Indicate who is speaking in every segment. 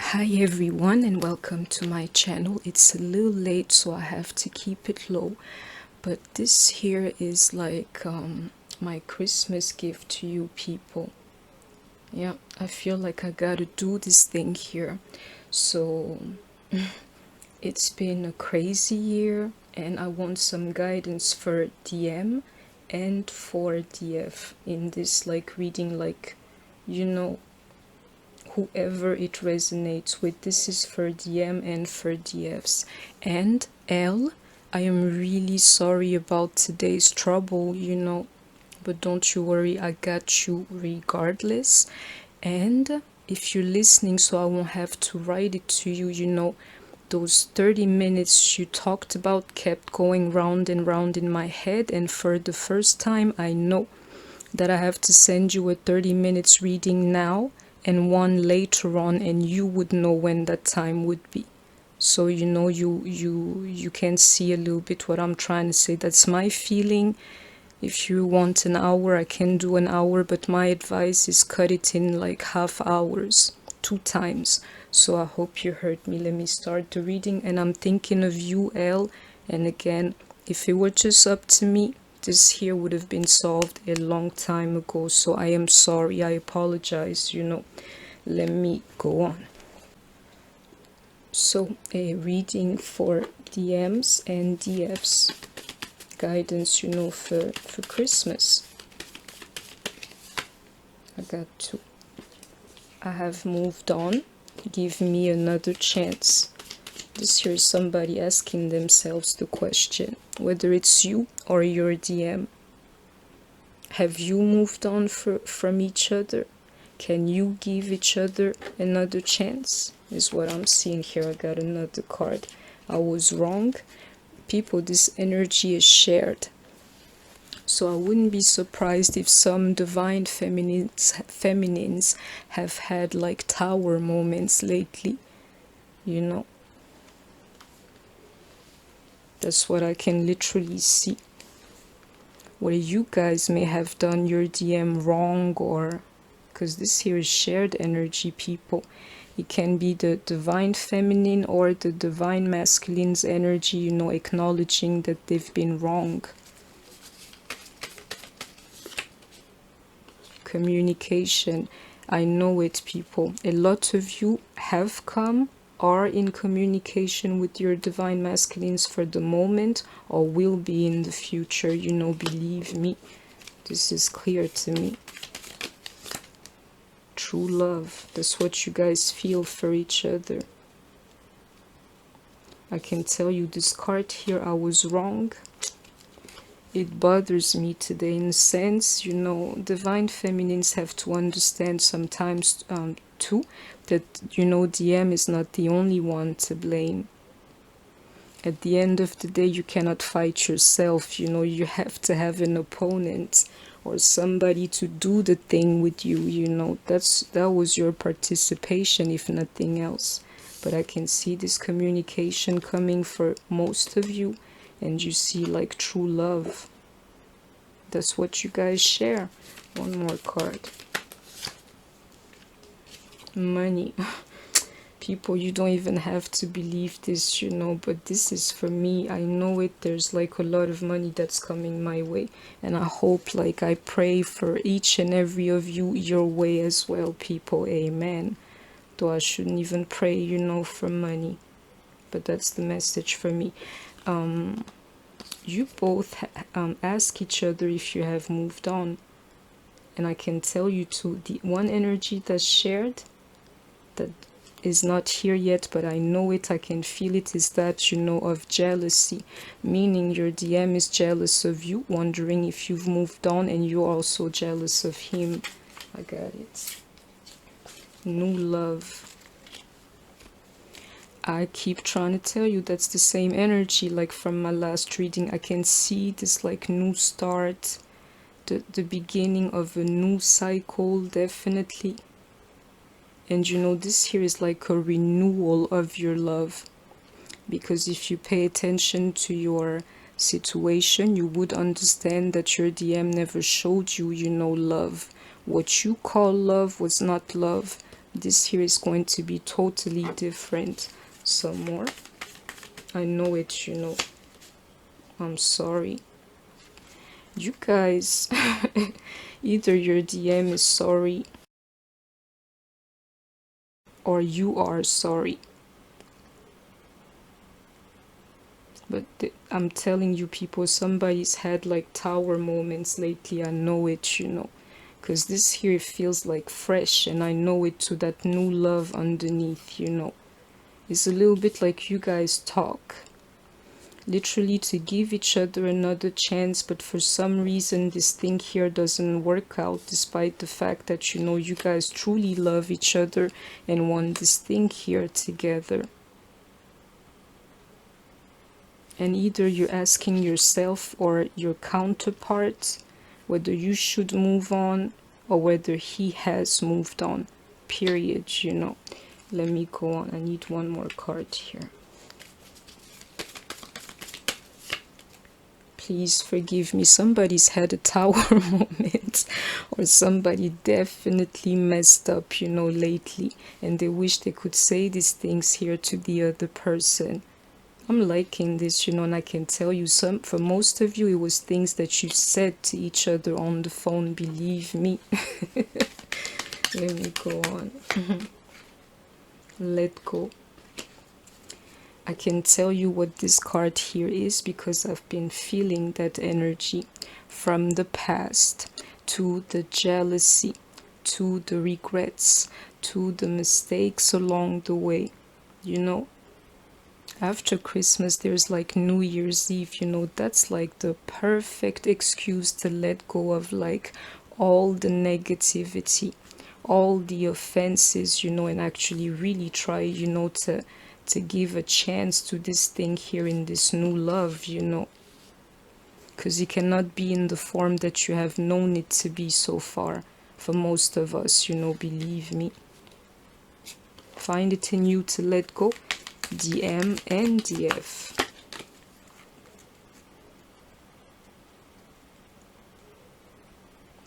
Speaker 1: Hi everyone and welcome to my channel. It's a little late so I have to keep it low, but this here is like my Christmas gift to you people. Yeah, I feel like I gotta do this thing here. So it's been a crazy year and I want some guidance for DM and for DF in this like reading, like, you know, whoever it resonates with. This is for DM and for DFs. And L, I am really sorry about today's trouble, but don't you worry, I got you regardless. And if you're listening, so I won't have to write it to you, those 30 minutes you talked about kept going round and round in my head, and for the first time I know that I have to send you a 30 minutes reading now and one later on, and you would know when that time would be. So you can see a little bit what I'm trying to say. That's my feeling. If you want an hour, I can do an hour, but my advice is cut it in like half hours, 2 times. So I hope you heard me. Let me start the reading, and I'm thinking of you, L. And again, if it were just up to me, this here would have been solved a long time ago. So I am sorry, I apologize, Let me go on. So a reading for DMs and DFs, guidance, for Christmas. I got 2. I have moved on. Give me another chance. This here is somebody asking themselves the question, whether it's you or your DM. Have you moved on from each other? Can you give each other another chance? Is what I'm seeing here. I got another card. I was wrong. People, this energy is shared. So I wouldn't be surprised if some divine feminines have had like tower moments lately, That's what I can literally see. Where you guys may have done your DM wrong, or because this here is shared energy, people. It can be the divine feminine or the divine masculine's energy, acknowledging that they've been wrong. Communication. I know it, people. A lot of you have come, are in communication with your divine masculines for the moment, or will be in the future, believe me. This is clear to me. True love. That's what you guys feel for each other. I can tell you this card here, I was wrong. It bothers me today in a sense, divine feminines have to understand sometimes too, that, DM is not the only one to blame. At the end of the day, you cannot fight yourself, you have to have an opponent or somebody to do the thing with you, that was your participation, if nothing else. But I can see this communication coming for most of you, and you see like true love. That's what you guys share. One more card. Money. People, you don't even have to believe this, but this is for me. I know it. There's like a lot of money that's coming my way, and I hope, like, I pray for each and every of you your way as well, people. Amen. Though I shouldn't even pray, for money, but that's the message for me. You both ask each other if you have moved on, and I can tell you too, the one energy that's shared that is not here yet, but I know it, I can feel it, is that, of jealousy, meaning your DM is jealous of you, wondering if you've moved on, and you're also jealous of him. I got it. New love. I keep trying to tell you, that's the same energy like from my last reading. I can see this like new start, the beginning of a new cycle, definitely. And this here is like a renewal of your love, because if you pay attention to your situation, you would understand that your DM never showed you, love. What you call love was not love. This here is going to be totally different. Some more. I know it, you know. I'm sorry. You guys, either your DM is sorry or you are sorry. But I'm telling you people, somebody's had like tower moments lately. I know it, you know. Because this here feels like fresh, and I know it to that new love underneath, you know. It's a little bit like you guys talk. Literally to give each other another chance, but for some reason this thing here doesn't work out, despite the fact that, you know, you guys truly love each other and want this thing here together. And either you're asking yourself or your counterpart whether you should move on or whether he has moved on, period, you know. Let me go on. I need one more card here. Please forgive me. Somebody's had a tower moment, or somebody definitely messed up, you know, lately, and they wish they could say these things here to the other person. I'm liking this, you know, and I can tell you for most of you, it was things that you said to each other on the phone, believe me. Let me go on. Let go. I can tell you what this card here is because I've been feeling that energy from the past to the jealousy, to the regrets, to the mistakes along the way, you know. After Christmas, there's like New Year's Eve, you know, that's like the perfect excuse to let go of like all the negativity, all the offenses, you know, and actually really try, you know, to give a chance to this thing here in this new love, you know, because it cannot be in the form that you have known it to be so far for most of us, you know, believe me. Find it in you to let go. DM and DF.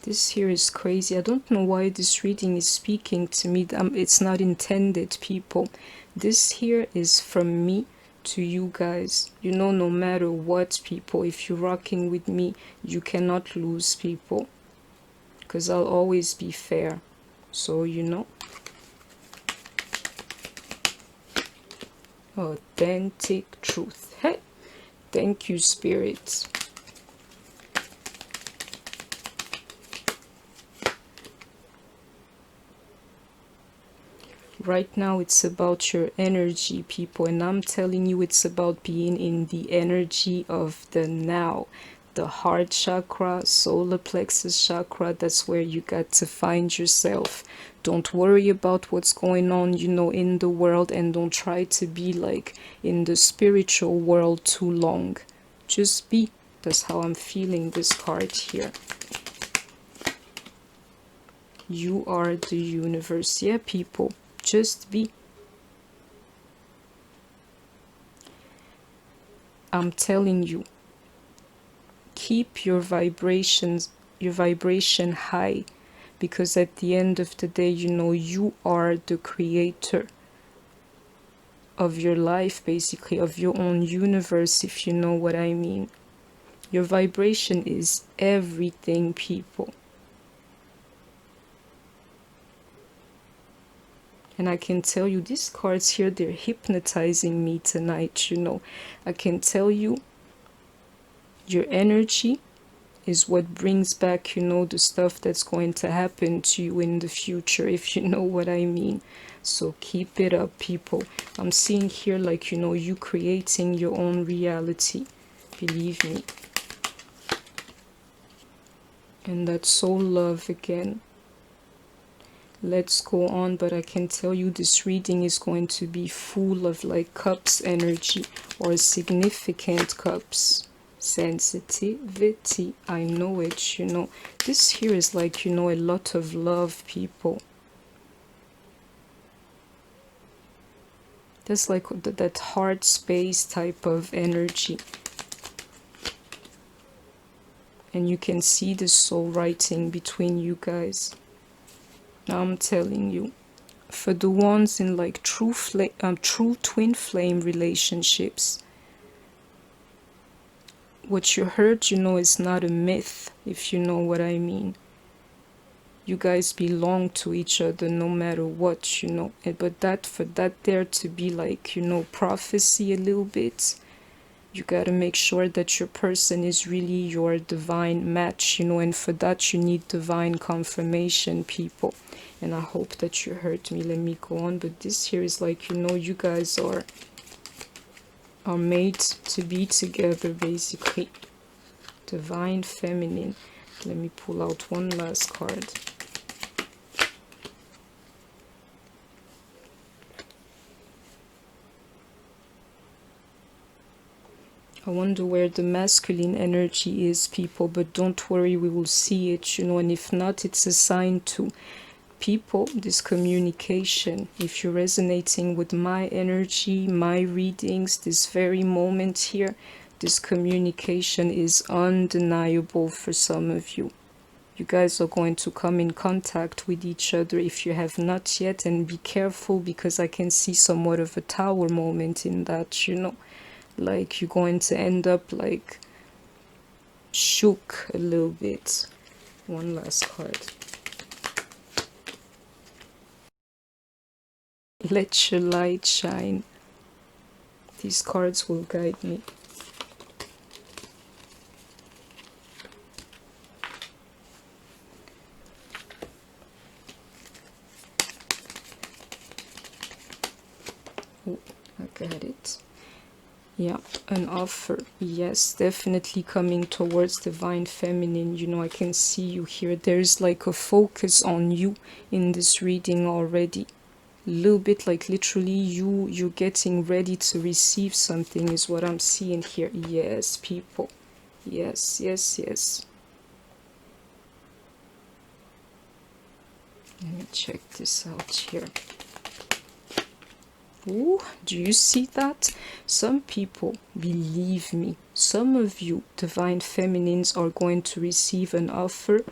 Speaker 1: This here is crazy. I don't know why this reading is speaking to me. It's not intended, people. This here is from me to you guys. You know, no matter what, people, if you're rocking with me, you cannot lose, people. Because I'll always be fair. So, you know. Authentic truth. Hey, thank you, spirits. Right now it's about your energy, people, and I'm telling you it's about being in the energy of the now. The heart chakra, solar plexus chakra, that's where you got to find yourself. Don't worry about what's going on, you know, in the world, and don't try to be like in the spiritual world too long. Just be. That's how I'm feeling this card here. You are the universe. Yeah, people. Just be. I'm telling you, keep your vibration high, because at the end of the day, you know, you are the creator of your life, basically, of your own universe, if you know what I mean. Your vibration is everything, people. And I can tell you, these cards here, they're hypnotizing me tonight, you know. I can tell you, your energy is what brings back, you know, the stuff that's going to happen to you in the future, if you know what I mean. So keep it up, people. I'm seeing here, like, you know, you creating your own reality. Believe me. And that's soul love again. Let's go on, but I can tell you this reading is going to be full of like cups energy or significant cups. Sensitivity, I know it, you know. This here is like, you know, a lot of love, people. That's like that heart space type of energy. And you can see the soul writing between you guys. I'm telling you, For the ones in like true twin flame relationships, what you heard, you know, is not a myth, if you know what I mean. You guys belong to each other no matter what, you know. But that, for that there to be like, you know, prophecy a little bit, you gotta make sure that your person is really your divine match, you know, and for that you need divine confirmation, people. And I hope that you heard me. Let me go on. But this here is like, you know, you guys are made to be together, basically. Divine feminine. Let me pull out one last card. I wonder where the masculine energy is, people, but don't worry, we will see it, you know. And if not, it's a sign to people, this communication. If you're resonating with my energy, my readings, this very moment here, this communication is undeniable for some of you. You guys are going to come in contact with each other if you have not yet, and be careful because I can see somewhat of a tower moment in that, you know. Like you're going to end up like shook a little bit. One last card. Let your light shine. These cards will guide me. Oh, I got it. Yeah, an offer. Yes, definitely coming towards divine feminine. You know, I can see you here. There's like a focus on you in this reading already. A little bit like literally you're getting ready to receive something is what I'm seeing here. Yes, people. Yes, yes, yes. Let me check this out here. Ooh, do you see that? Some people, believe me, some of you divine feminines are going to receive an offer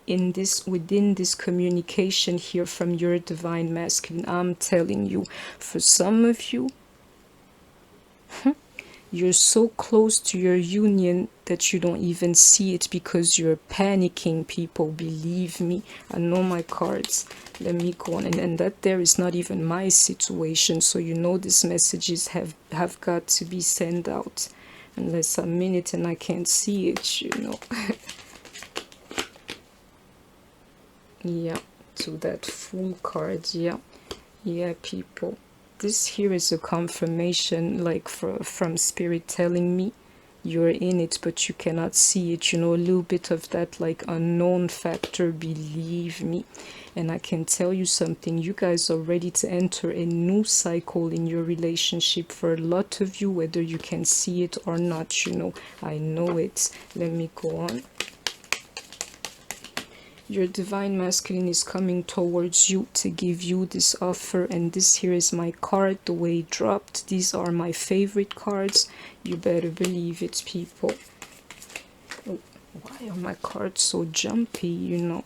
Speaker 1: in this, within this communication here from your divine masculine. I'm telling you, for some of you, you're so close to your union that you don't even see it because you're panicking, people. Believe me, I know my cards. Let me go on. And that there is not even my situation. So you know these messages have got to be sent out. Unless I'm in it and I can't see it, you know. Yeah, to that Fool card. Yeah, yeah, people. This here is a confirmation, like from spirit telling me you're in it, but you cannot see it, you know, a little bit of that like unknown factor, believe me. And I can tell you something, you guys are ready to enter a new cycle in your relationship for a lot of you, whether you can see it or not, you know. I know it. Let me go on. Your divine masculine is coming towards you to give you this offer, and this here is my card, the way it dropped. These are my favorite cards. You better believe it, people. Oh, why are my cards so jumpy, you know?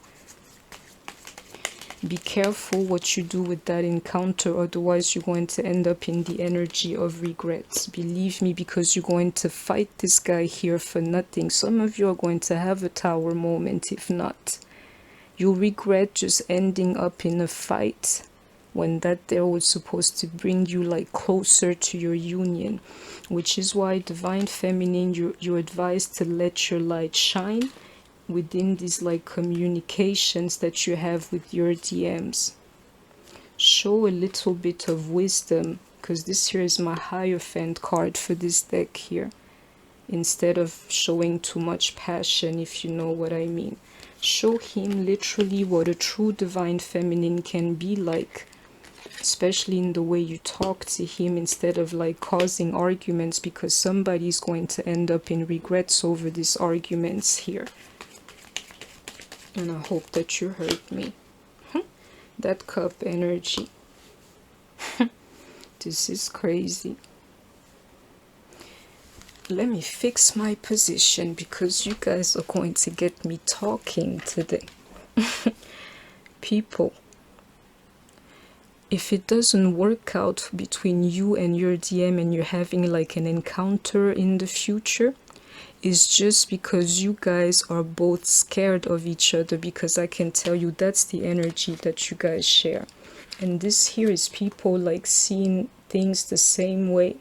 Speaker 1: Be careful what you do with that encounter, otherwise you're going to end up in the energy of regrets. Believe me, because you're going to fight this guy here for nothing. Some of you are going to have a tower moment, if not. You'll regret just ending up in a fight when that there was supposed to bring you like closer to your union, which is why divine feminine, you're advised to let your light shine within these like communications that you have with your DMs. Show a little bit of wisdom, because this here is my Hierophant card for this deck here, instead of showing too much passion, if you know what I mean. Show him literally what a true divine feminine can be like, especially in the way you talk to him, instead of like causing arguments, because somebody's going to end up in regrets over these arguments here. And I hope that you heard me. That Cup energy. This is crazy. Let me fix my position because you guys are going to get me talking today. People, if it doesn't work out between you and your DM and you're having like an encounter in the future, it's just because you guys are both scared of each other, because I can tell you that's the energy that you guys share. And this here is people like seeing things the same way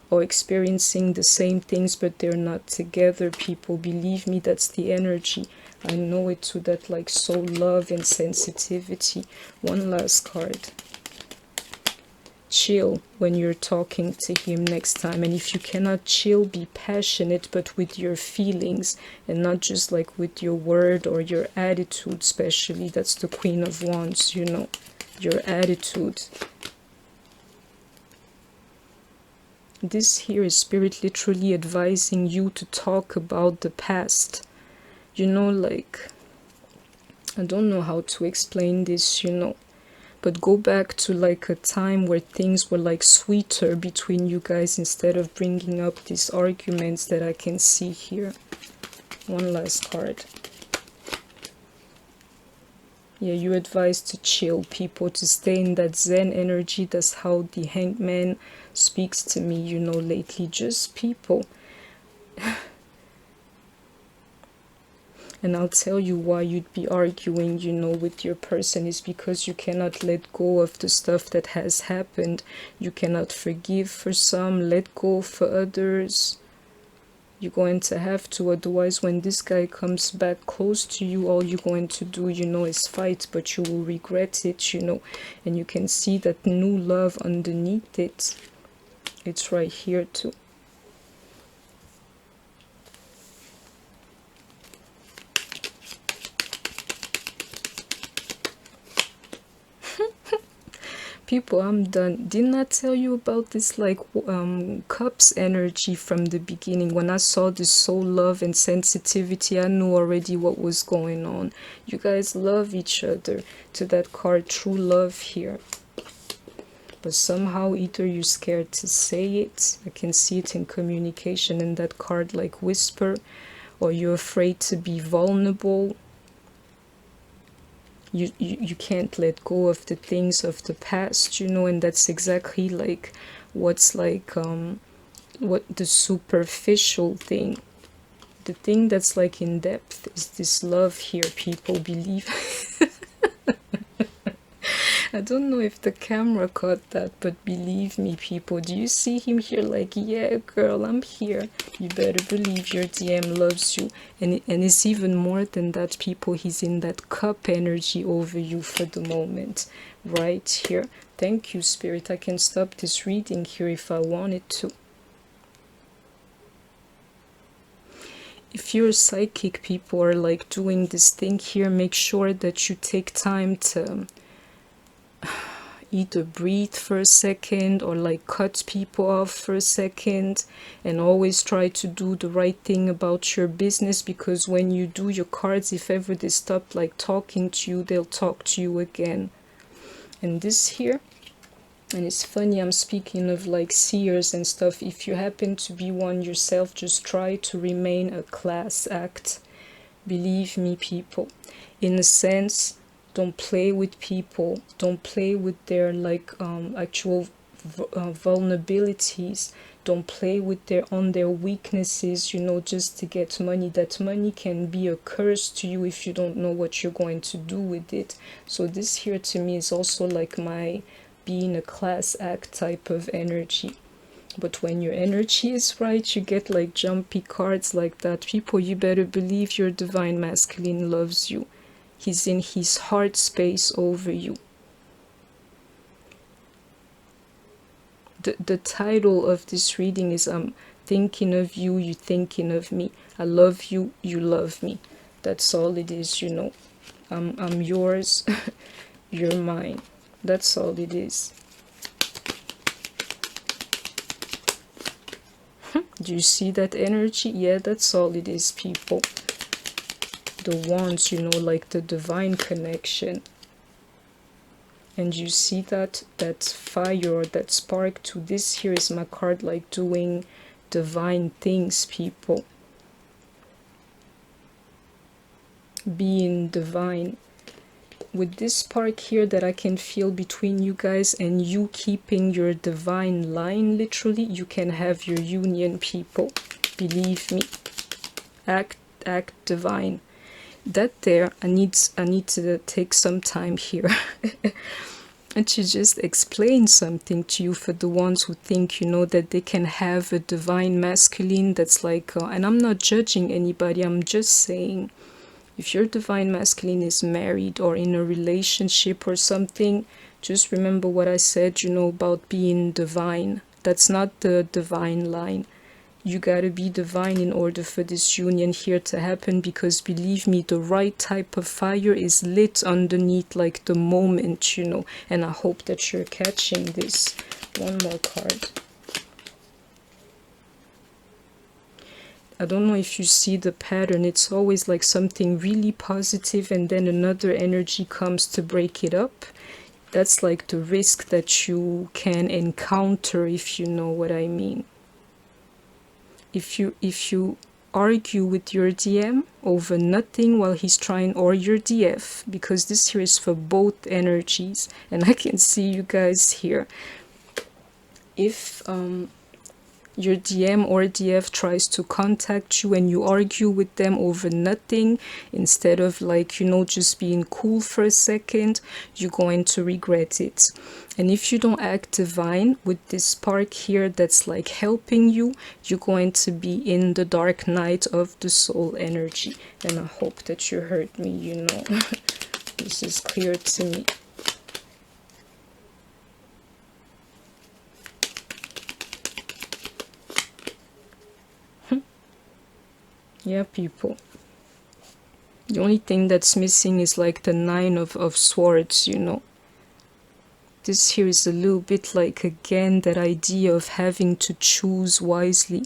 Speaker 1: or experiencing the same things, but they're not together. People, believe me, that's the energy. I know it too, that like soul love and sensitivity. One last card. Chill when you're talking to him next time, and if you cannot chill, be passionate, but with your feelings and not just like with your word or your attitude. Especially that's the Queen of Wands, you know, your attitude. This here is Spirit literally advising you to talk about the past, you know, like, I don't know how to explain this, you know, but go back to like a time where things were like sweeter between you guys, instead of bringing up these arguments that I can see here. One last card. Yeah, you advise to chill, people, to stay in that Zen energy. That's how the Hangman speaks to me, you know, lately. Just people. And I'll tell you why you'd be arguing, you know, with your person, is because you cannot let go of the stuff that has happened. You cannot forgive for some, let go for others. You're going to have to, otherwise when this guy comes back close to you, all you're going to do, you know, is fight, but you will regret it, you know. And you can see that new love underneath it. It's right here too. People, I'm done. Didn't I tell you about this like cups energy from the beginning? When I saw this soul love and sensitivity, I knew already what was going on. You guys love each other. To that card, true love here. But somehow either you're scared to say it, I can see it in communication in that card, like whisper, or you're afraid to be vulnerable. You can't let go of the things of the past, you know, and that's exactly like what's like what the superficial thing. The thing that's like in depth is this love here, people, believe. I don't know if the camera caught that, but believe me, people, do you see him here like, yeah, girl, I'm here. You better believe your DM loves you. And it's even more than that, people. He's in that cup energy over you for the moment. Right here. Thank you, Spirit. I can stop this reading here if I wanted to. If you're psychic, people are like doing this thing here, make sure that you take time to either breathe for a second or like cut people off for a second, and always try to do the right thing about your business, because when you do your cards, if ever they stop like talking to you, they'll talk to you again. And this here, and it's funny, I'm speaking of like seers and stuff. If you happen to be one yourself, just try to remain a class act. Believe me, people, in a sense, don't play with people, don't play with their like actual vulnerabilities, don't play with their weaknesses, you know, just to get money. That money can be a curse to you if you don't know what you're going to do with it. So this here to me is also like my being a class act type of energy. But when your energy is right, you get like jumpy cards like that. People, you better believe your divine masculine loves you. He's in his heart space over you. The title of this reading is I'm thinking of you, you thinking of me. I love you, you love me. That's all it is, you know. I'm yours, you're mine. That's all it is. Do you see that energy? Yeah, that's all it is, people. The wands, you know, like the divine connection. And you see that fire or that spark to this here is my card, like doing divine things, people. Being divine. with this spark here that I can feel between you guys, and you keeping your divine line, literally, you can have your union, people. Believe me. Act divine. That there, I need to take some time here and to just explain something to you, for the ones who think, you know, that they can have a divine masculine that's like, and I'm not judging anybody, I'm just saying, if your divine masculine is married or in a relationship or something, just remember what I said, you know, about being divine. That's not the divine line. You gotta be divine in order for this union here to happen, because believe me, the right type of fire is lit underneath, like the moment, you know, and I hope that you're catching this. One more card. I don't know if you see the pattern. It's always like something really positive and then another energy comes to break it up. That's like the risk that you can encounter, if you know what I mean. If you argue with your DM over nothing while he's trying, or your DF, because this here is for both energies, and I can see you guys here. If your DM or DF tries to contact you and you argue with them over nothing, instead of, like, you know, just being cool for a second, you're going to regret it. And if you don't act divine with this spark here that's like helping you, you're going to be in the dark night of the soul energy. And I hope that you heard me, you know. This is clear to me. Yeah, people. The only thing that's missing is like the 9 of swords, you know. This here is a little bit like, again, that idea of having to choose wisely.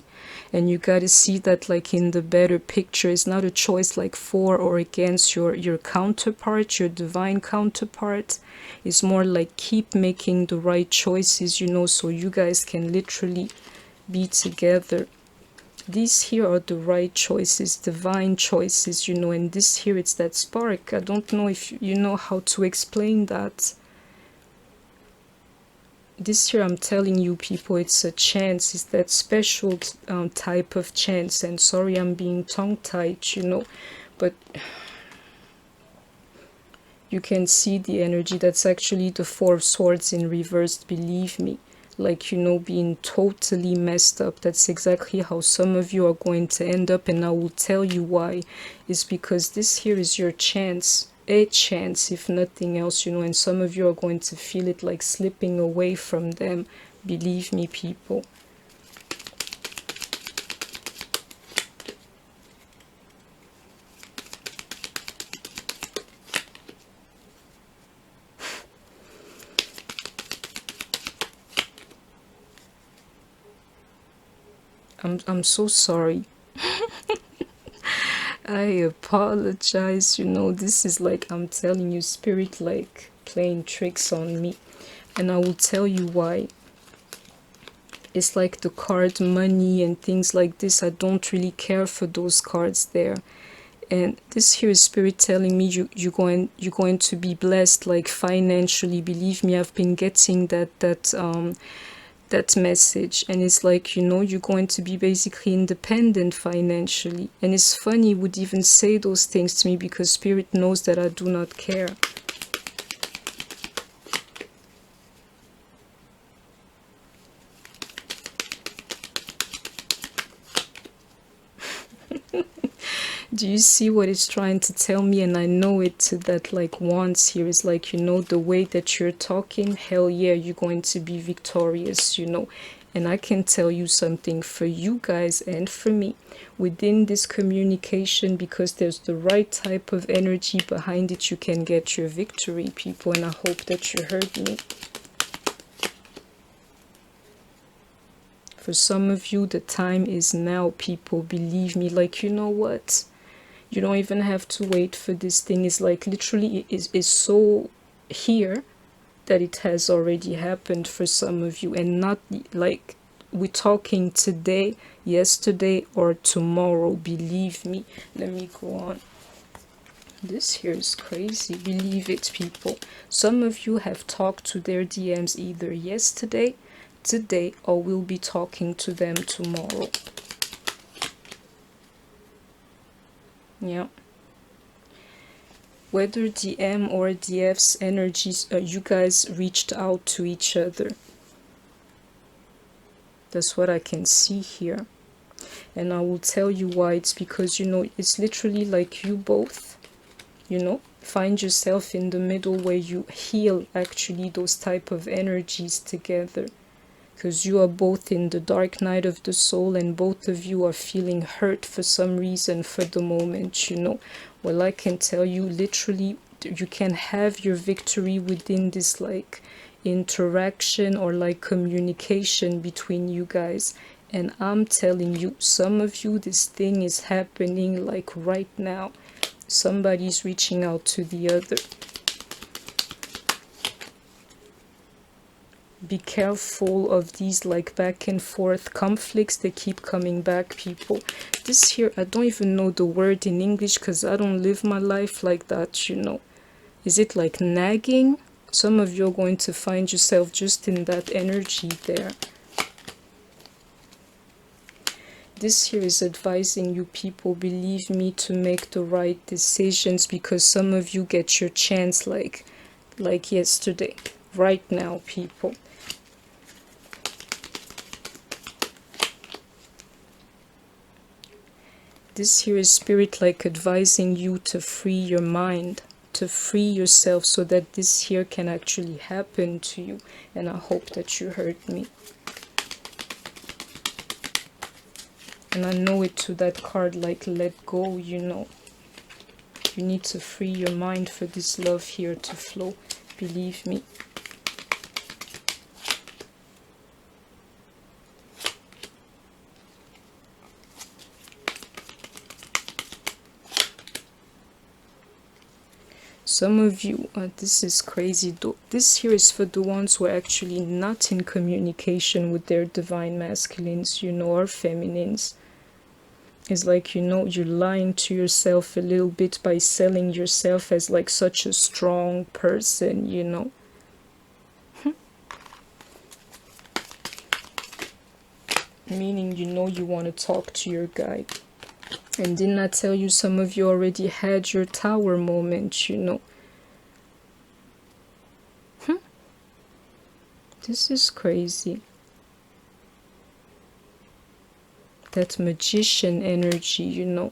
Speaker 1: And you got to see that like in the better picture. It's not a choice like for or against your counterpart, your divine counterpart. It's more like keep making the right choices, you know, so you guys can literally be together. These here are the right choices, divine choices, you know, and this here, it's that spark. I don't know if you know how to explain that. This here, I'm telling you, people, it's a chance. It's that special type of chance. And sorry, I'm being tongue-tied, you know, but you can see the energy. That's actually the 4 of swords in reverse, believe me. Like, you know, being totally messed up. That's exactly how some of you are going to end up, and I will tell you why. It's because this here is your chance. A chance, if nothing else, you know, and some of you are going to feel it like slipping away from them. Believe me, people. I'm so sorry. I apologize, you know, this is like, I'm telling you, spirit like playing tricks on me, and I will tell you why. It's like the card money and things like this. I don't really care for those cards there. And this here is spirit telling me you're going to be blessed, like financially. Believe me, I've been getting that message, and it's like, you know, you're going to be basically independent financially. And it's funny, would even say those things to me, because spirit knows that I do not care. Do you see what it's trying to tell me? And I know it to that like once here is like, you know, the way that you're talking, hell yeah, you're going to be victorious, you know. And I can tell you something, for you guys and for me, within this communication, because there's the right type of energy behind it, you can get your victory, people. And I hope that you heard me. For some of you, the time is now, people. Believe me, like, you know what? You don't even have to wait for this thing. It's like literally is so here that it has already happened for some of you, and not like we're talking today, yesterday, or tomorrow. Believe me. Let me go on. This here is crazy. Believe it, people. Some of you have talked to their DMs either yesterday, today, or will be talking to them tomorrow. Yeah. Whether DM or DF's energies, you guys reached out to each other. That's what I can see here. And I will tell you why. It's because, you know, it's literally like you both, you know, find yourself in the middle where you heal actually those type of energies together. Because you are both in the dark night of the soul, and both of you are feeling hurt for some reason for the moment, you know. Well, I can tell you literally you can have your victory within this like interaction or like communication between you guys. And I'm telling you, some of you, this thing is happening like right now. Somebody's reaching out to the other. Be careful of these like back and forth conflicts. They keep coming back, people. This here, I don't even know the word in English because I don't live my life like that, you know. Is it like nagging? Some of you are going to find yourself just in that energy there. This here is advising you, people, believe me, to make the right decisions, because some of you get your chance like yesterday, right now, people. This here is spirit like advising you to free your mind, to free yourself, so that this here can actually happen to you. And I hope that you heard me. And I know it to that card like let go, you know. You need to free your mind for this love here to flow. Believe me. Some of you, this is crazy though. This here is for the ones who are actually not in communication with their divine masculines, you know, or feminines. It's like, you know, you're lying to yourself a little bit by selling yourself as like such a strong person, you know. Meaning, you know, you want to talk to your guy. And didn't I tell you some of you already had your tower moment, you know? This is crazy. That magician energy, you know.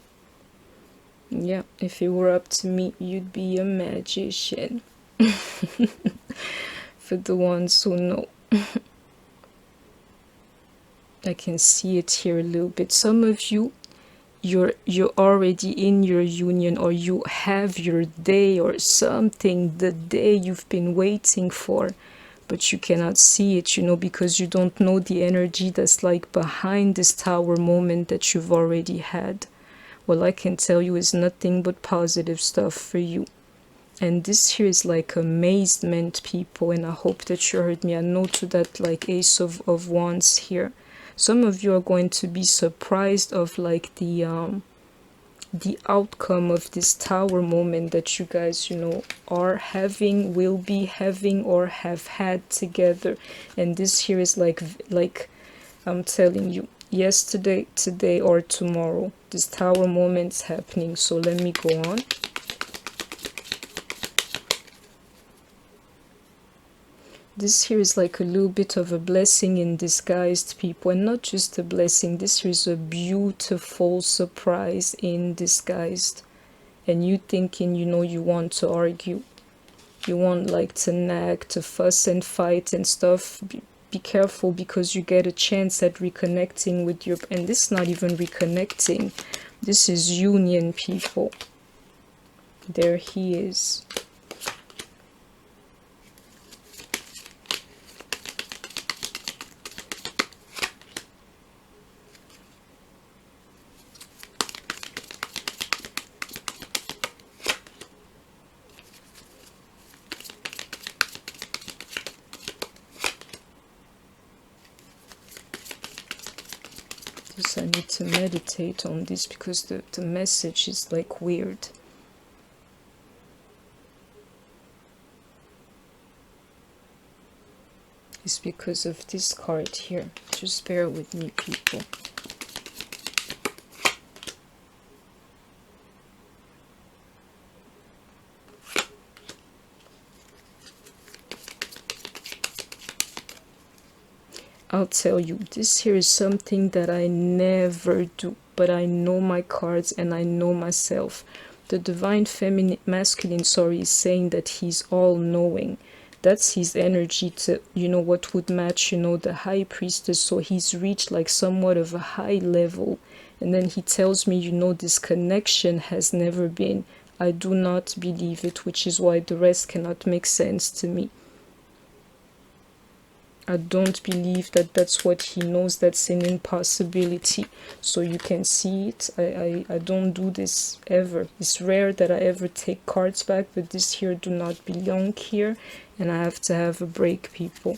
Speaker 1: Yeah, if it were up to me, you'd be a magician. For the ones who know. I can see it here a little bit. Some of you, you're already in your union, or you have your day or something, the day you've been waiting for, but you cannot see it, you know, because you don't know the energy that's like behind this tower moment that you've already had. Well, I can tell you is nothing but positive stuff for you. And this here is like amazement, people, and I hope that you heard me. I know to that like Ace of Wands here. Some of you are going to be surprised of like the outcome of this tower moment that you guys, you know, are having, will be having, or have had together. And this here is like I'm telling you, yesterday, today, or tomorrow, this tower moment's happening. So let me go on. This here is like a little bit of a blessing in disguise, people, and not just a blessing. This here is a beautiful surprise in disguise. And you thinking, you know, you want to argue, you want like to nag, to fuss and fight and stuff. Be careful, because you get a chance at reconnecting with your, and this is not even reconnecting, this is union, people. There he is. I need to meditate on this, because the message is like weird. is because of this card here. Just bear with me, people. I'll tell you, this here is something that I never do, but I know my cards and I know myself. The divine feminine masculine, sorry, is saying that he's all knowing. That's his energy to, you know, what would match, you know, the high priestess. So he's reached like somewhat of a high level. And then he tells me, you know, this connection has never been. I do not believe it, which is why the rest cannot make sense to me. I don't believe that that's what he knows. That's an impossibility. So you can see it. I don't do this ever. It's rare that I ever take cards back, but this here do not belong here. And I have to have a break, people.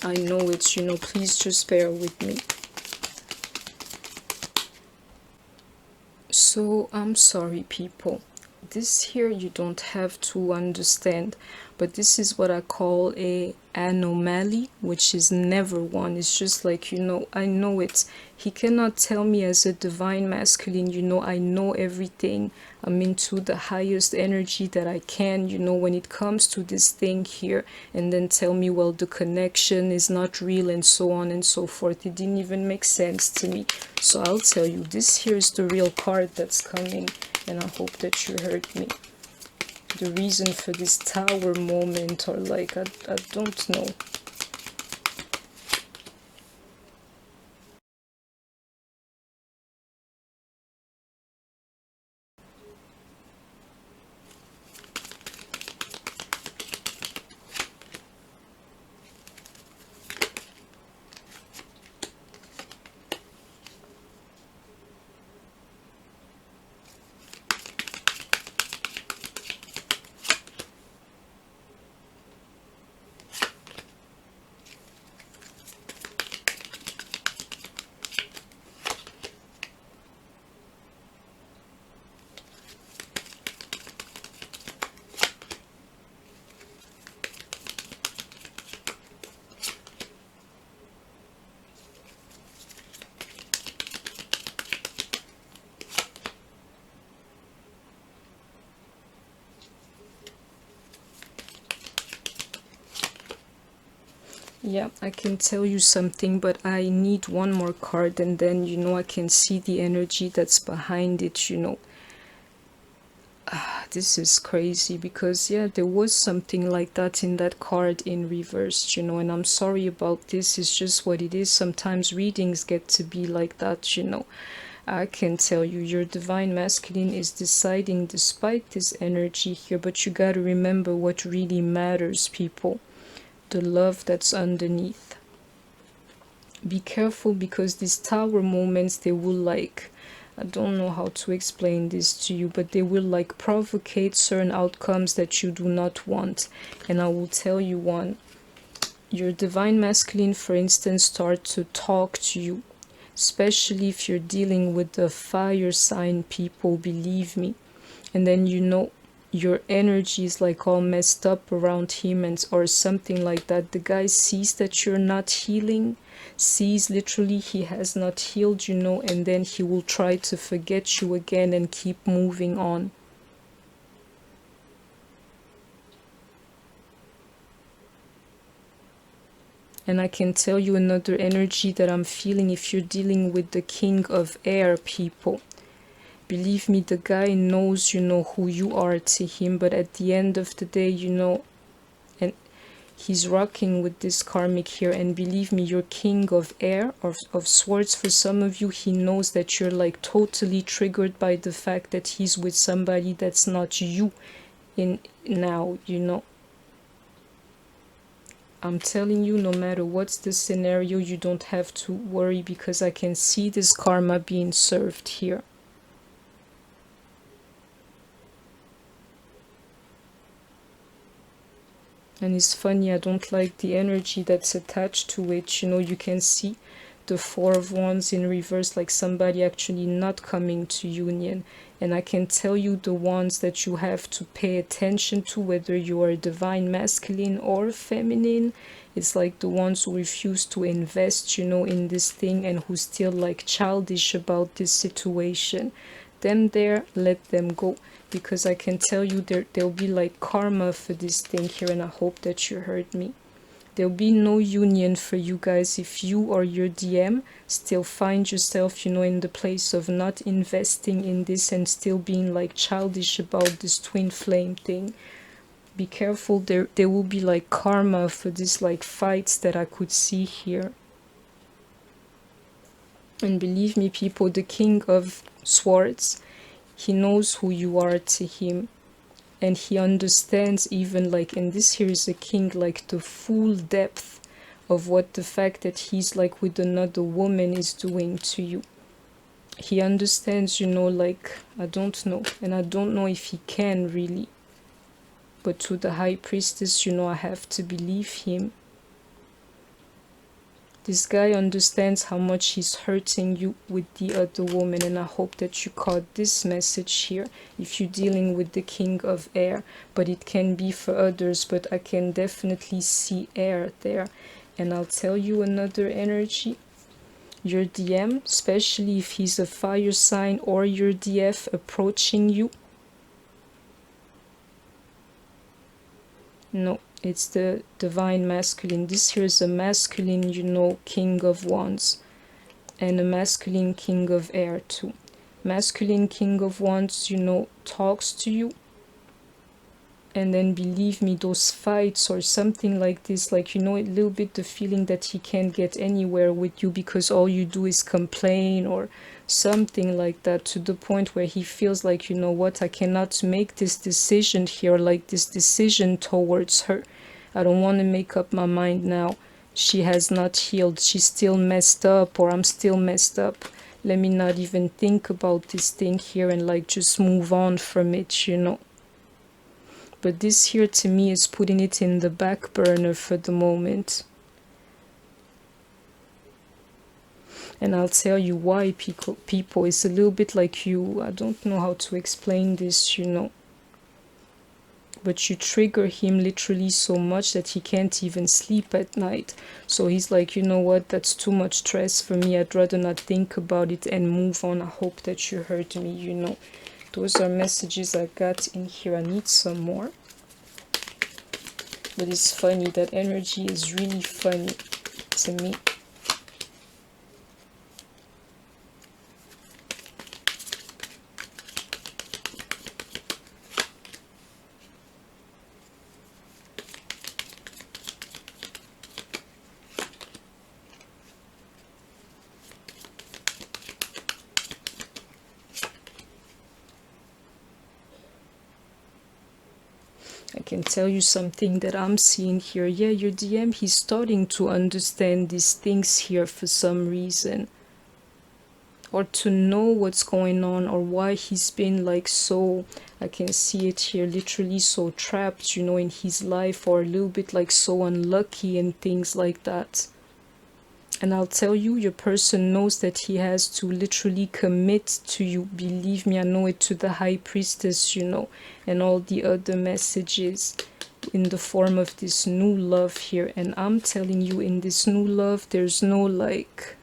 Speaker 1: I know it's, you know, please just bear with me. So I'm sorry, people. This here you don't have to understand, but this is what I call a anomaly, which is never one. It's just like, you know, I know it. He cannot tell me as a divine masculine, you know, I know everything. I'm into the highest energy that I can, you know, when it comes to this thing here, and then tell me, well, the connection is not real and so on and so forth. It didn't even make sense to me. So I'll tell you, this here is the real card that's coming, and I hope that you heard me. The reason for this tower moment, or like, I don't know. Yeah, I can tell you something, but I need one more card, and then, you know, I can see the energy that's behind it, you know. This is crazy because, yeah, there was something like that in that card in reverse, you know, and I'm sorry about this. It's just what it is. Sometimes readings get to be like that, you know. I can tell you, your divine masculine is deciding despite this energy here, but you gotta remember what really matters, people. The love that's underneath. Be careful, because these tower moments, they will like, I don't know how to explain this to you, but they will like provocate certain outcomes that you do not want. And I will tell you one. Your divine masculine, for instance, start to talk to you, especially if you're dealing with the fire sign people, believe me. And then, you know, your energy is like all messed up around him, and or something like that. The guy sees that you're not healing, sees literally he has not healed, you know, and then he will try to forget you again and keep moving on. And I can tell you another energy that I'm feeling if you're dealing with the king of air, people. Believe me, the guy knows, you know, who you are to him, but at the end of the day, you know, and he's rocking with this karmic here, and believe me, you're king of air, of swords for some of you. He knows that you're like totally triggered by the fact that he's with somebody that's not you in now, you know. I'm telling you, no matter what's the scenario, you don't have to worry, because I can see this karma being served here. And it's funny, I don't like the energy that's attached to it. You know, you can see the Four of Wands in reverse, like somebody actually not coming to union. And I can tell you the ones that you have to pay attention to, whether you are divine masculine or feminine, It's like the ones who refuse to invest, you know, in this thing, and who still like childish about this situation. Them there, let them go, because I can tell you there'll be like karma for this thing here, and I hope that you heard me. There'll be no union for you guys if you or your DM still find yourself, you know, in the place of not investing in this and still being like childish about this twin flame thing. Be careful, there will be like karma for this like fights that I could see here. And believe me, people, the King of Swords, he knows who you are to him. And he understands, even like, and this here is a king, like the full depth of what the fact that he's like with another woman is doing to you. He understands, you know, like, I don't know, and I don't know if he can really, but to the high priestess, you know, I have to believe him. This guy understands how much he's hurting you with the other woman, and I hope that you caught this message here if you're dealing with the King of Air, but it can be for others, but I can definitely see air there. And I'll tell you another energy. Your DM, especially if he's a fire sign, or your DF approaching you. No. It's the divine masculine. This here is a masculine, you know, King of Wands. And a masculine King of Air too. Masculine King of Wands, you know, talks to you. And then believe me, those fights or something like this, like, you know, a little bit the feeling that he can't get anywhere with you because all you do is complain or something like that, to the point where he feels like, you know what, I cannot make this decision here, like this decision towards her. I don't want to make up my mind now. She has not healed. She's still messed up, or I'm still messed up. Let me not even think about this thing here and like just move on from it, you know. But this here to me is putting it in the back burner for the moment. And I'll tell you why, people. It's a little bit like you, I don't know how to explain this, you know. But you trigger him literally so much that he can't even sleep at night. So he's like, you know what, that's too much stress for me. I'd rather not think about it and move on. I hope that you heard me, you know. Those are messages I got in here. I need some more. But it's funny, that energy is really funny to me. I can tell you something that I'm seeing here. Yeah, your DM, he's starting to understand these things here for some reason. Or to know what's going on, or why he's been like so, I can see it here, literally so trapped, you know, in his life, or a little bit like so unlucky and things like that. And I'll tell you, your person knows that he has to literally commit to you. Believe me, I know it, to the high priestess, you know, and all the other messages in the form of this new love here. And I'm telling you, in this new love, there's no like...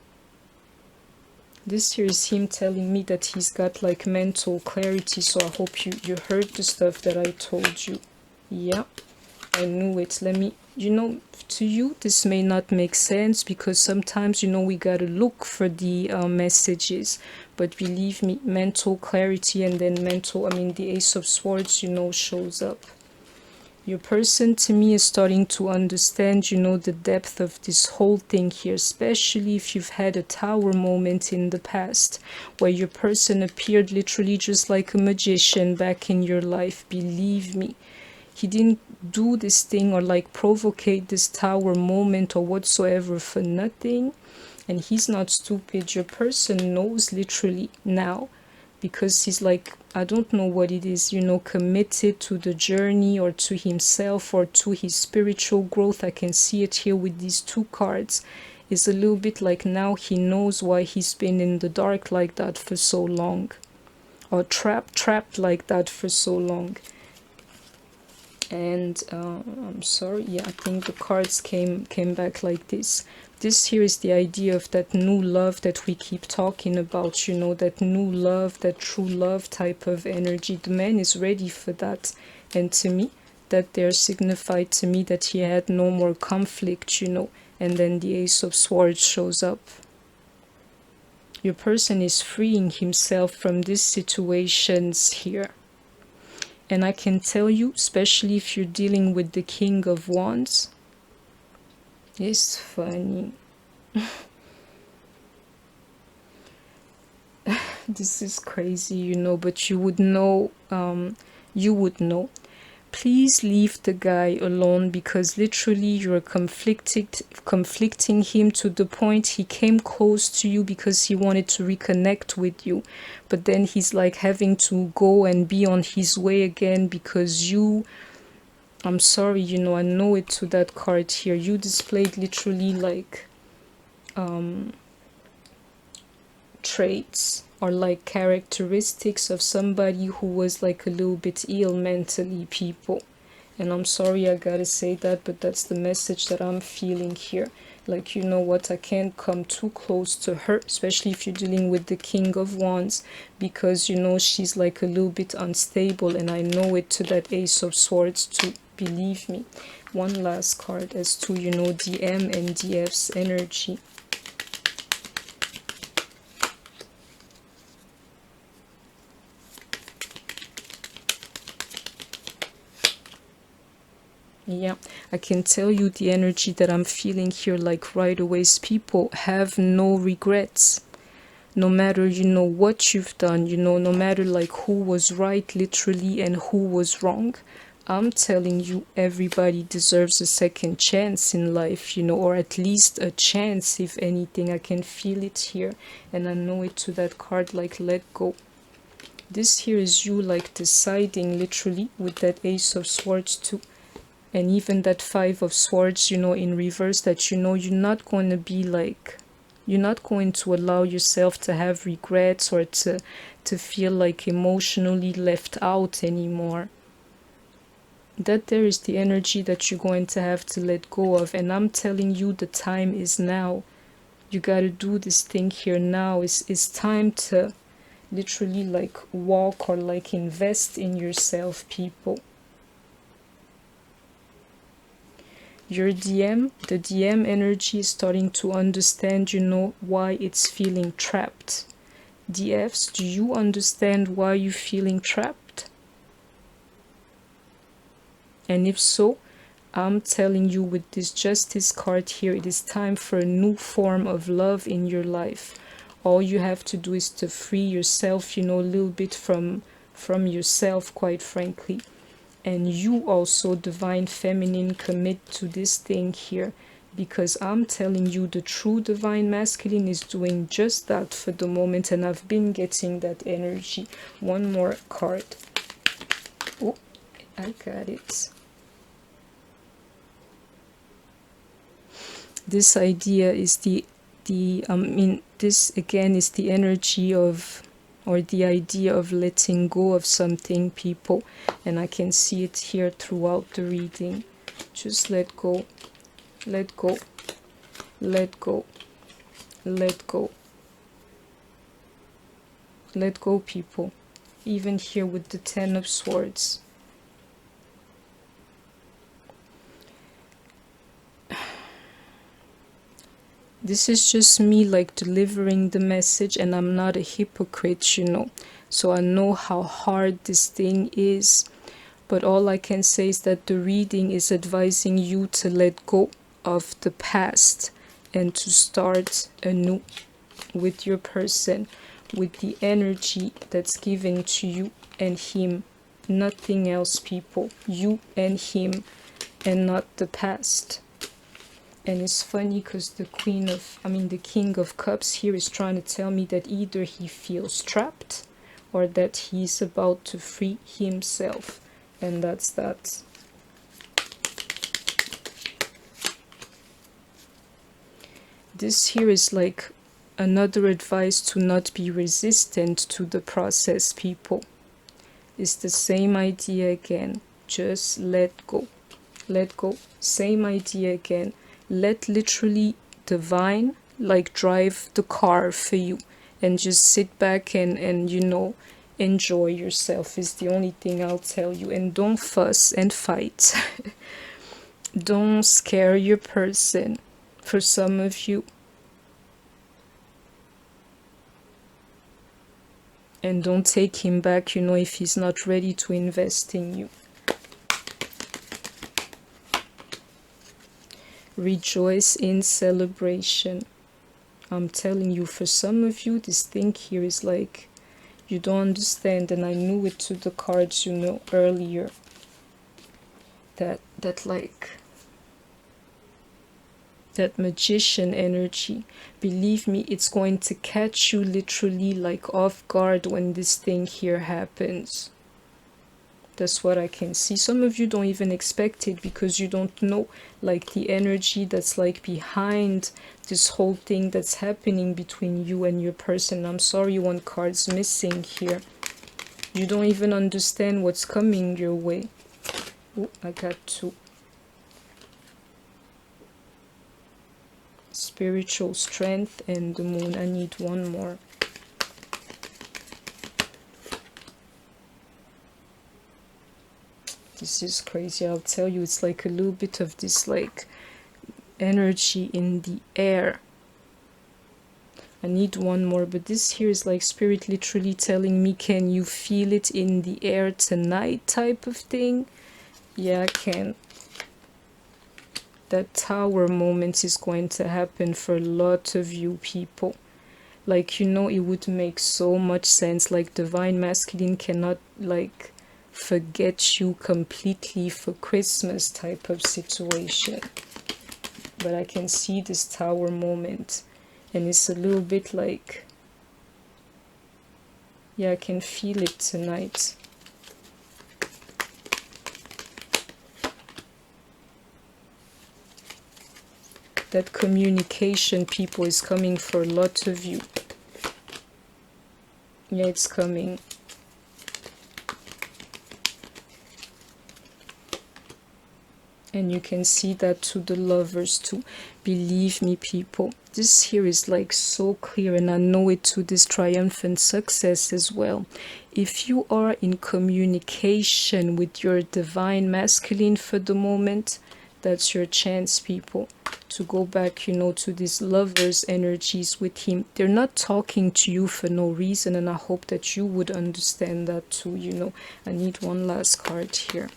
Speaker 1: This here is him telling me that he's got like mental clarity. So I hope you heard the stuff that I told you. Yeah, I knew it. Let me... You know, to you, this may not make sense because sometimes, you know, we gotta look for the messages. But believe me, mental clarity, and then the Ace of Swords, you know, shows up. Your person, to me, is starting to understand, you know, the depth of this whole thing here, especially if you've had a tower moment in the past where your person appeared literally just like a magician back in your life. Believe me. He didn't do this thing or like provocate this tower moment or whatsoever for nothing. And he's not stupid. Your person knows literally now, because he's like, I don't know what it is, you know, committed to the journey or to himself or to his spiritual growth. I can see it here with these two cards. It's a little bit like now he knows why he's been in the dark like that for so long, or trapped like that for so long. And I'm sorry, yeah, I think the cards came back like this. This here is the idea of that new love that we keep talking about, you know, that new love, that true love type of energy. The man is ready for that. And to me, that there signified to me that he had no more conflict, you know. And then the Ace of Swords shows up. Your person is freeing himself from these situations here. And I can tell you, especially if you're dealing with the King of Wands, it's funny. This is crazy, you know, but you would know, Please leave the guy alone, because literally you're conflicting him to the point he came close to you because he wanted to reconnect with you. But then he's like having to go and be on his way again because you, I'm sorry, you know, I know it to that card here. You displayed literally like traits or like characteristics of somebody who was like a little bit ill mentally, people. And I'm sorry I gotta say that, but that's the message that I'm feeling here. Like, you know what, I can't come too close to her, especially if you're dealing with the King of Wands, because, you know, she's like a little bit unstable, and I know it to that Ace of Swords too, believe me. One last card as to, you know, DM and DF's energy. Yeah, I can tell you the energy that I'm feeling here, like right away, is people have no regrets. No matter, you know, what you've done, you know, no matter like who was right literally and who was wrong. I'm telling you, everybody deserves a second chance in life, you know, or at least a chance, if anything. I can feel it here, and I know it to that card, like let go. This here is you like deciding literally with that Ace of Swords too. And even that Five of Swords, you know, in reverse, that, you know, you're not going to be like, you're not going to allow yourself to have regrets or to feel like emotionally left out anymore. That there is the energy that you're going to have to let go of. And I'm telling you, the time is now. You got to do this thing here now. It's time to literally like walk or like invest in yourself, people. Your DM, the DM energy is starting to understand, you know, why it's feeling trapped. DFs, do you understand why you're feeling trapped? And if so, I'm telling you, with this Justice card here, it is time for a new form of love in your life. All you have to do is to free yourself, you know, a little bit from yourself, quite frankly. And you also, Divine Feminine, commit to this thing here, because I'm telling you, the true Divine Masculine is doing just that for the moment, and I've been getting that energy. One more card. Oh, I got it. This idea is this again is the energy of, or the idea of letting go of something, people. And I can see it here throughout the reading. Just let go, let go, let go, let go. Let go, people. Even here with the Ten of Swords. This is just me like delivering the message, and I'm not a hypocrite, you know. So I know how hard this thing is. But all I can say is that the reading is advising you to let go of the past and to start anew with your person, with the energy that's given to you and him. Nothing else, people. You and him, and not the past. And it's funny because the King of Cups here is trying to tell me that either he feels trapped or that he's about to free himself. And that's that. This here is like another advice to not be resistant to the process, people. It's the same idea again. Just let go. Let go. Same idea again. Let literally divine like drive the car for you, and just sit back and you know, enjoy yourself is the only thing I'll tell you. And don't fuss and fight. Don't scare your person. For some of you, and don't take him back, you know, if he's not ready to invest in you. Rejoice in celebration. I'm telling you, for some of you, this thing here is like, you don't understand, and I knew it to the cards, you know, earlier, that like, that magician energy, believe me, it's going to catch you literally like off guard when this thing here happens. That's what I can see. Some of you don't even expect it because you don't know like the energy that's like behind this whole thing that's happening between you and your person. I'm sorry, one card's missing here. You don't even understand what's coming your way. Oh, I got two. Spiritual strength and the moon. I need one more. This is crazy. I'll tell you, it's like a little bit of this like energy in the air. I need one more, but this here is like spirit literally telling me, can you feel it in the air tonight type of thing? Yeah, I can. That tower moment is going to happen for a lot of you people. Like, you know, it would make so much sense. Like, divine masculine cannot like forget you completely for Christmas type of situation. But I can see this tower moment, and it's a little bit like, yeah, I can feel it tonight. That communication, people, is coming for a lot of you. Yeah, it's coming. And you can see that to the lovers too. Believe me, people, this here is like so clear, and I know it to this triumphant success as well. If you are in communication with your divine masculine for the moment, that's your chance, people, to go back, you know, to these lovers energies with him. They're not talking to you for no reason, and I hope that you would understand that too, you know. I need one last card here.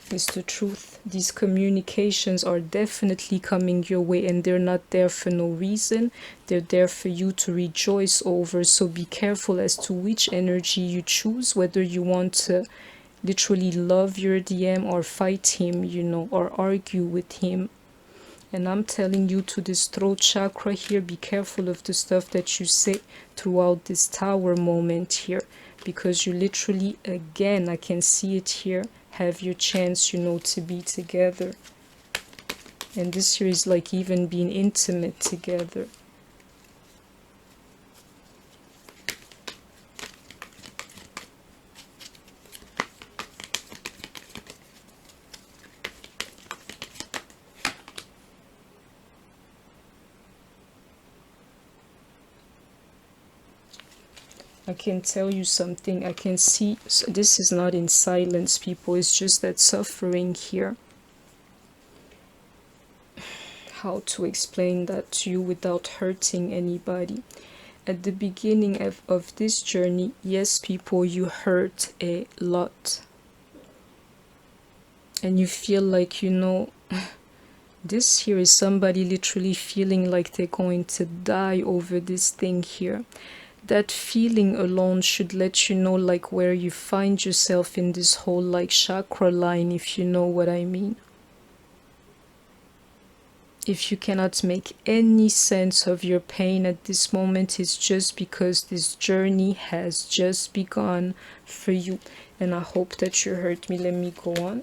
Speaker 1: It's the truth. These communications are definitely coming your way, and they're not there for no reason. They're there for you to rejoice over. So be careful as to which energy you choose, whether you want to literally love your DM or fight him, you know, or argue with him. And I'm telling you, to this throat chakra here, be careful of the stuff that you say throughout this tower moment here, because you literally, again, I can see it here, have your chance, you know, to be together. And this here is like even being intimate together. I can tell you something. I can see, so this is not in silence, people. It's just that suffering here. How to explain that to you without hurting anybody? At the beginning of this journey, yes, people, you hurt a lot. And you feel like, you know, this here is somebody literally feeling like they're going to die over this thing here. That feeling alone should let you know like where you find yourself in this whole like chakra line, if you know what I mean. If you cannot make any sense of your pain at this moment, it's just because this journey has just begun for you. And I hope that you heard me. Let me go on.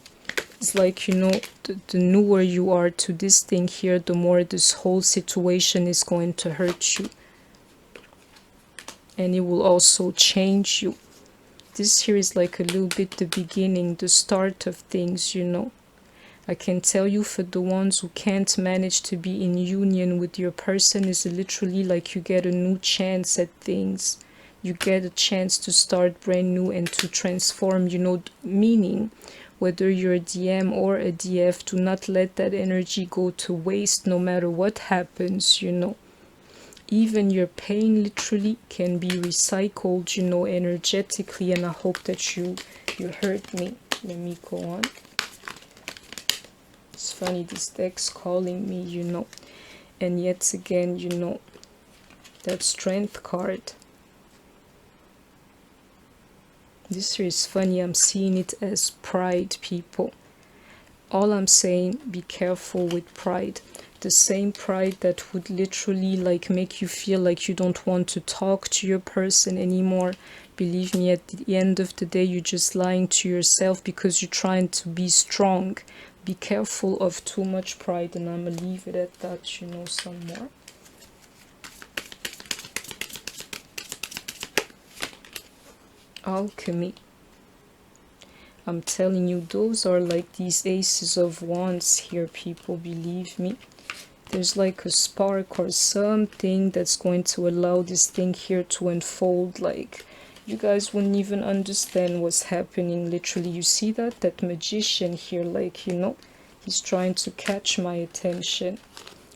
Speaker 1: It's like, you know, the newer you are to this thing here, the more this whole situation is going to hurt you. And it will also change you. This here is like a little bit the beginning, the start of things, you know. I can tell you, for the ones who can't manage to be in union with your person, is literally like you get a new chance at things. You get a chance to start brand new and to transform, you know, meaning whether you're a DM or a DF, do not let that energy go to waste no matter what happens, you know. Even your pain literally can be recycled, you know, energetically, and I hope that you heard me. Let me go on. It's funny, this deck's calling me, you know. And yet again, you know, that strength card. This here is funny, I'm seeing it as pride, people. All I'm saying, be careful with pride. The same pride that would literally like make you feel like you don't want to talk to your person anymore. Believe me, at the end of the day, you're just lying to yourself because you're trying to be strong. Be careful of too much pride, and I'm gonna leave it at that, you know, some more. Alchemy. I'm telling you, those are like these aces of wands here, people, believe me. There's like a spark or something that's going to allow this thing here to unfold. Like, you guys wouldn't even understand what's happening, literally. You see that magician here, like, you know, he's trying to catch my attention.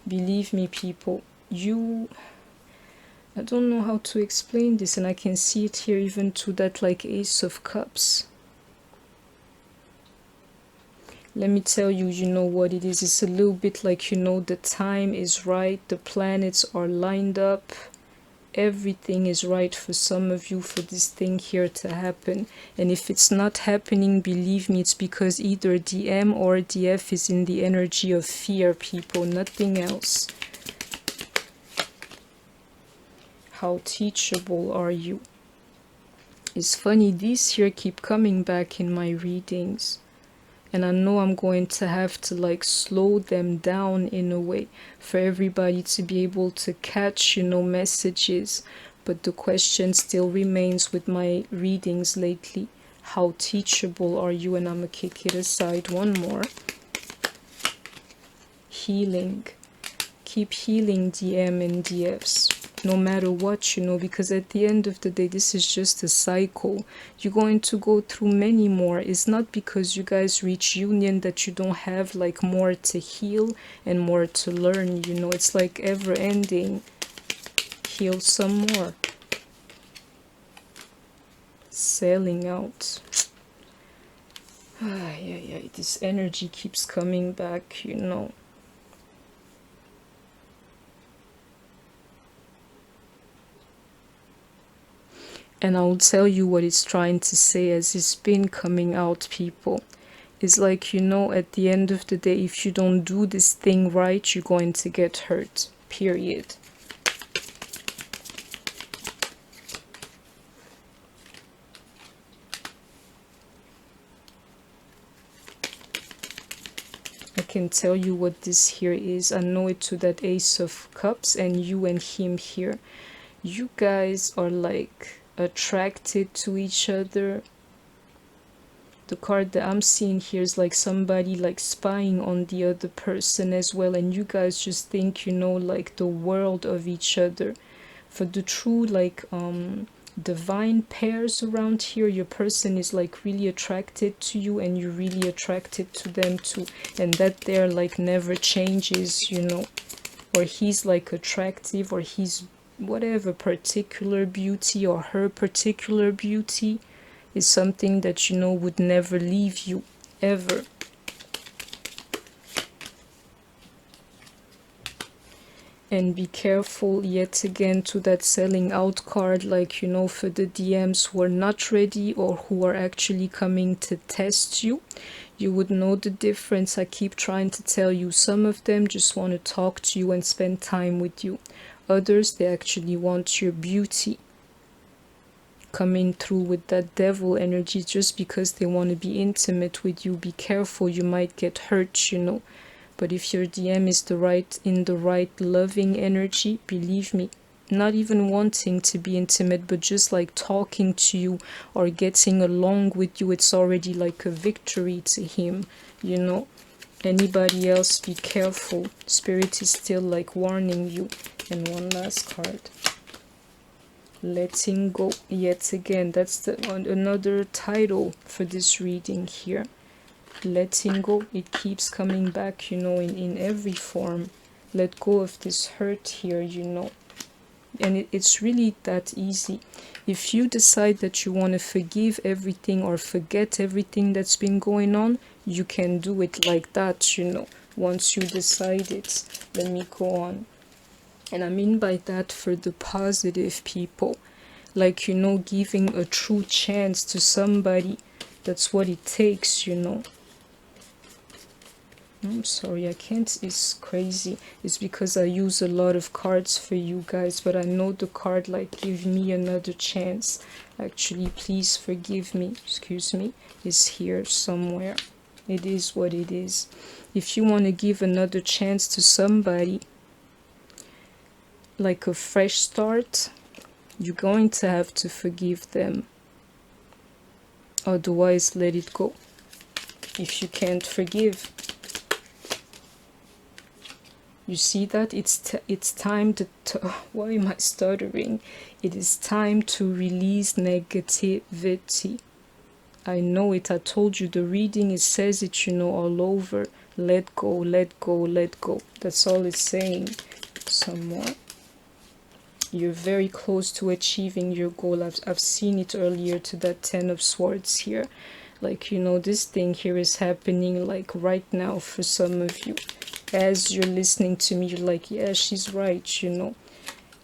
Speaker 1: Believe me, people, I don't know how to explain this, and I can see it here even to that like Ace of Cups. Let me tell you, you know what it is. It's a little bit like, you know, the time is right, the planets are lined up, everything is right for some of you for this thing here to happen. And if it's not happening, believe me, it's because either DM or DF is in the energy of fear, people, nothing else. How teachable are you? It's funny, these here keep coming back in my readings. And I know I'm going to have to like slow them down in a way for everybody to be able to catch, you know, messages. But the question still remains with my readings lately. How teachable are you? And I'm going to kick it aside one more. Healing. Keep healing, DM and DFs. No matter what, you know, because at the end of the day, this is just a cycle. You're going to go through many more. It's not because you guys reach union that you don't have like more to heal and more to learn, you know. It's like ever ending. Heal some more. Selling out. Yeah, this energy keeps coming back, you know. And I will tell you what it's trying to say as it's been coming out, people. It's like, you know, at the end of the day, if you don't do this thing right, you're going to get hurt. Period. I can tell you what this here is. I know it to that Ace of Cups and you and him here. You guys are like attracted to each other. The card that I'm seeing here is like somebody like spying on the other person as well, and you guys just think, you know, like the world of each other. For the true like divine pairs around here, your person is like really attracted to you and you're really attracted to them too, and that there like never changes, you know. Or he's like attractive, or he's whatever particular beauty, or her particular beauty is something that, you know, would never leave you ever. And be careful yet again to that selling out card, like, you know, for the DMs who are not ready or who are actually coming to test you. You would know the difference. I keep trying to tell you, some of them just want to talk to you and spend time with you. Others, they actually want your beauty. Coming through with that devil energy just because they want to be intimate with you. Be careful, you might get hurt, you know. But if your DM is in the right loving energy, believe me, not even wanting to be intimate, but just like talking to you or getting along with you, it's already like a victory to him, you know. Anybody else, be careful. Spirit is still like warning you. And one last card. Letting go. Yet again, that's another title for this reading here. Letting go. It keeps coming back, you know, in every form. Let go of this hurt here, you know. And it's really that easy. If you decide that you want to forgive everything or forget everything that's been going on, you can do it like that, you know, once you decide it. Let me go on. And I mean by that, for the positive people, like, you know, giving a true chance to somebody. That's what it takes, you know. I'm sorry, I can't, it's crazy. It's because I use a lot of cards for you guys, but I know the card like give me another chance. Actually, please forgive me, excuse me, is here somewhere. It is what it is. If you want to give another chance to somebody, like a fresh start, you're going to have to forgive them. Otherwise, let it go. If you can't forgive, you see that it's time to why am I stuttering? It is time to release negativity. I know it. I told you the reading, it says it, you know, all over. Let go, let go, let go. That's all it's saying. Some more. You're very close to achieving your goal. I've seen it earlier to that 10 of Swords here. Like, you know, this thing here is happening like right now for some of you. As you're listening to me, you're like, yeah, she's right, you know.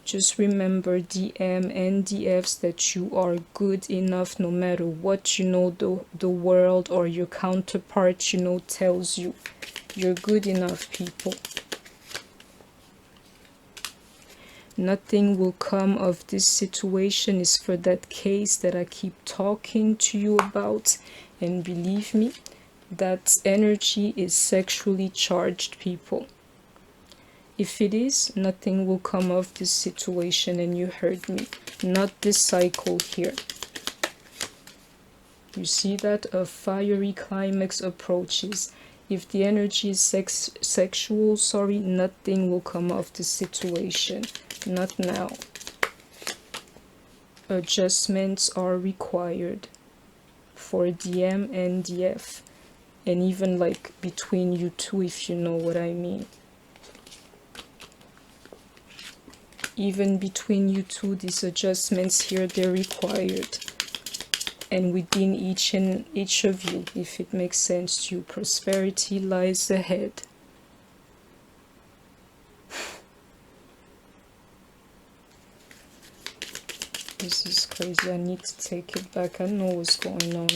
Speaker 1: Just remember, DM and DFs, that you are good enough no matter what, you know, the world or your counterpart, you know, tells you. You're good enough, people. Nothing will come of this situation is for that case that I keep talking to you about. And believe me, that energy is sexually charged, people. If it is, nothing will come of this situation, and you heard me. Not this cycle here. You see that? A fiery climax approaches. If the energy is sexual, sorry, nothing will come of the situation. Not now. Adjustments are required for DM and DF. And even like between you two, if you know what I mean. Even between you two, these adjustments here, they're required. And within each of you, if it makes sense to you, prosperity lies ahead. This is crazy. I need to take it back. I know what's going on.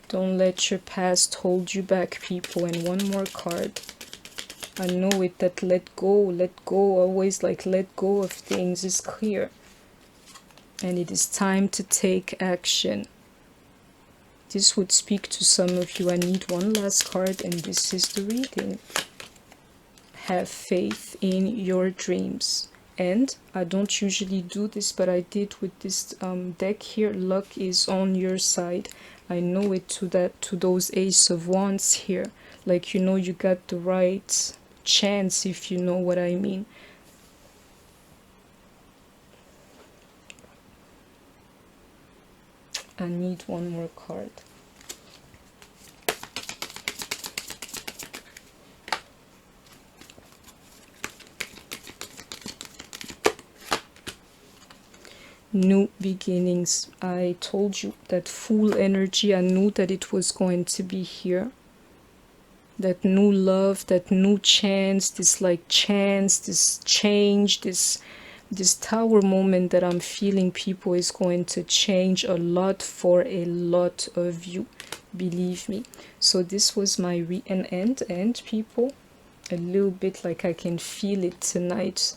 Speaker 1: Don't let your past hold you back, people. And one more card. I know it, that let go, always like let go of things is clear. And it is time to take action. This would speak to some of you. I need one last card, and this is the reading. Have faith in your dreams. And I don't usually do this, but I did with this deck here. Luck is on your side. I know it to those Ace of Wands here. Like, you know, you got the right chance, if you know what I mean. I need one more card. New beginnings. I told you that full energy. I knew that it was going to be here. That new love, that new chance, this like chance, this change, this tower moment that I'm feeling, people, is going to change a lot for a lot of you. Believe me. So this was my and people, a little bit like I can feel it tonight.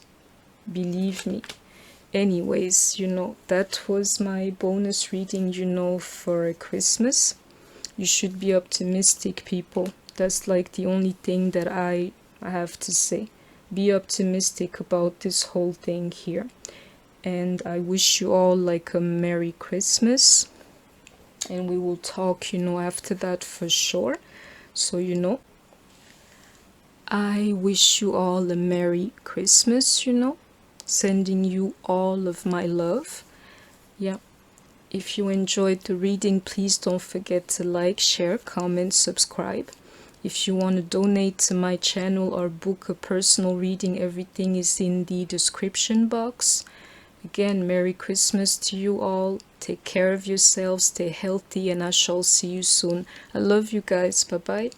Speaker 1: Believe me. Anyways, you know, that was my bonus reading, you know, for Christmas. You should be optimistic, people. That's like the only thing that I I have to say. Be optimistic about this whole thing here. And I wish you all like a Merry Christmas. And we will talk, after that for sure. So, I wish you all a Merry Christmas, sending you all of my love. Yeah. If you enjoyed the reading, please don't forget to like, share, comment, subscribe. If you want to donate to my channel or book a personal reading, everything is in the description box. Again, Merry Christmas to you all. Take care of yourselves, stay healthy, and I shall see you soon. I love you guys. Bye-bye.